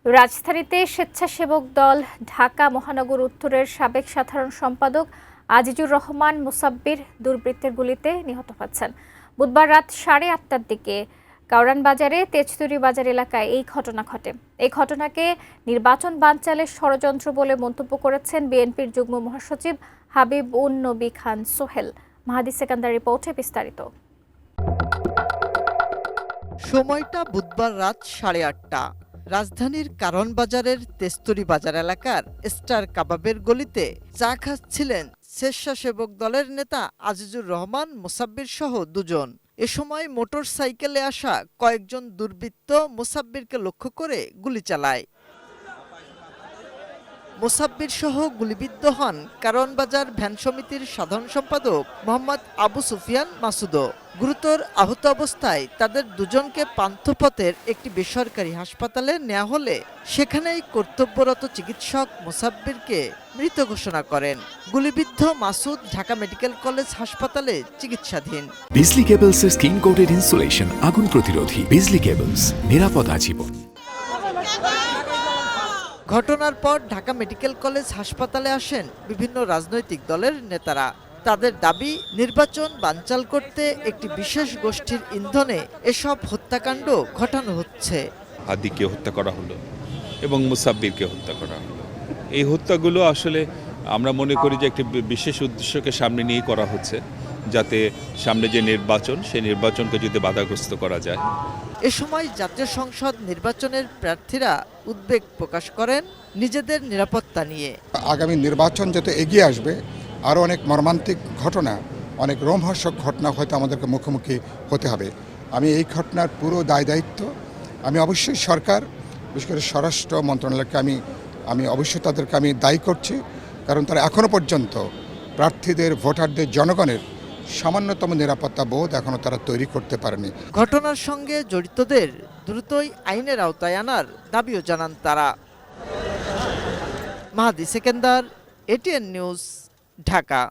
রাজধানীতে স্বেচ্ছাসেবক দল ঢাকা মহানগর উত্তরের সাবেক সাধারণ সম্পাদক আজিজুর রহমান মুসাব্বির দুর্বৃত্তের গুলিতে নিহত হয়েছেন। বুধবার রাত 8:30টার দিকে কাউরান বাজারে তেজতুরি বাজার এলাকায় এই ঘটনা ঘটে। এই ঘটনাকে নির্বাচন বানচালের ষড়যন্ত্র বলে মন্তব্য করেছেন বিএনপির যুগ্ম মহাসচিব হাবিব উন নবী খান সোহেল। মাহাদি সেকান্দার রিপোর্টে বিস্তারিত। সময়টা বুধবার রাত 8:30। রাজধানীর কারণ বাজারের তেজতুরি বাজার এলাকার স্টার কাবাবের গলিতে চা খাচ্ছিলেন স্বেচ্ছাসেবক দলের নেতা আজিজুর রহমান মুসাব্বির সহ দুজন। এ সময় মোটর সাইকেলে আসা কয়েকজন দুর্বৃত্ত মুসাব্বিরকে লক্ষ্য করে গুলি চালায়। মুসাব্বির সহ গুলিবিদ্ধ হন কারণ বাজার ভ্যান সমিতির সাধারণ সম্পাদক মোহাম্মদ আবু সুফিয়ান মাসুদও। গুরুতর আহত অবস্থায় তাদের দুজনকে পান্থপথের একটি বেসরকারি হাসপাতালে নেওয়া হলে সেখানেই কর্তব্যরত চিকিৎসক মুসাব্বিরকে মৃত ঘোষণা করেন। গুলিবিদ্ধ মাসুদ ঢাকা মেডিকেল কলেজ হাসপাতালে চিকিৎসাধীন। বিজলি কেবলসের স্কিন কোটেড ইনসুলেশন আগুন প্রতিরোধী। বিজলি কেবলস, নিরাপদ আজীবন। ঘটনার পর ঢাকা মেডিকেল কলেজ হাসপাতালে আসেন বিভিন্ন রাজনৈতিক দলের নেতারা। তাদের দাবি, নির্বাচন বানচাল করতে একটি বিশেষ গোষ্ঠীর ইন্ধনে এসব হত্যাকাণ্ড ঘটানো হচ্ছে। হাদিকে হত্যা করা হলো এবং মুসাব্বিরকে হত্যা করা হলো। এই হত্যাগুলো আসলে আমরা মনে করি যে একটি বিশেষ উদ্দেশ্যকে সামনে নিয়ে করা হচ্ছে, যাতে সামনে যে নির্বাচন সেই নির্বাচনকে যদি বাধাগ্রস্ত করা যায়। এ সময় জাতীয় সংসদ নির্বাচনের প্রার্থীরা উদ্বেগ প্রকাশ করেন নিজেদের নিরাপত্তা নিয়ে। আগামী নির্বাচন যত এগিয়ে আসবে আরও অনেক মর্মান্তিক ঘটনা, অনেক রোমহর্ষক ঘটনা হয়তো আমাদেরকে মুখোমুখি হতে হবে। আমি এই ঘটনার পুরো দায়িত্ব আমি অবশ্যই সরকার, বিশেষ করে স্বরাষ্ট্র মন্ত্রণালয়কে আমি অবশ্যই তাদেরকে আমি দায়ী করছি, কারণ তারা এখনও পর্যন্ত প্রার্থীদের, ভোটারদের, জনগণের সামান্যতম নিরাপত্তা বোধ এখনও তারা তৈরি করতে পারেনি। ঘটনার সঙ্গে জড়িতদের দ্রুতই আইনের আওতায় আনার দাবিও জানান তারা। মাহাদি সেকেন্দার, এটিএন নিউজ, ঢাকা।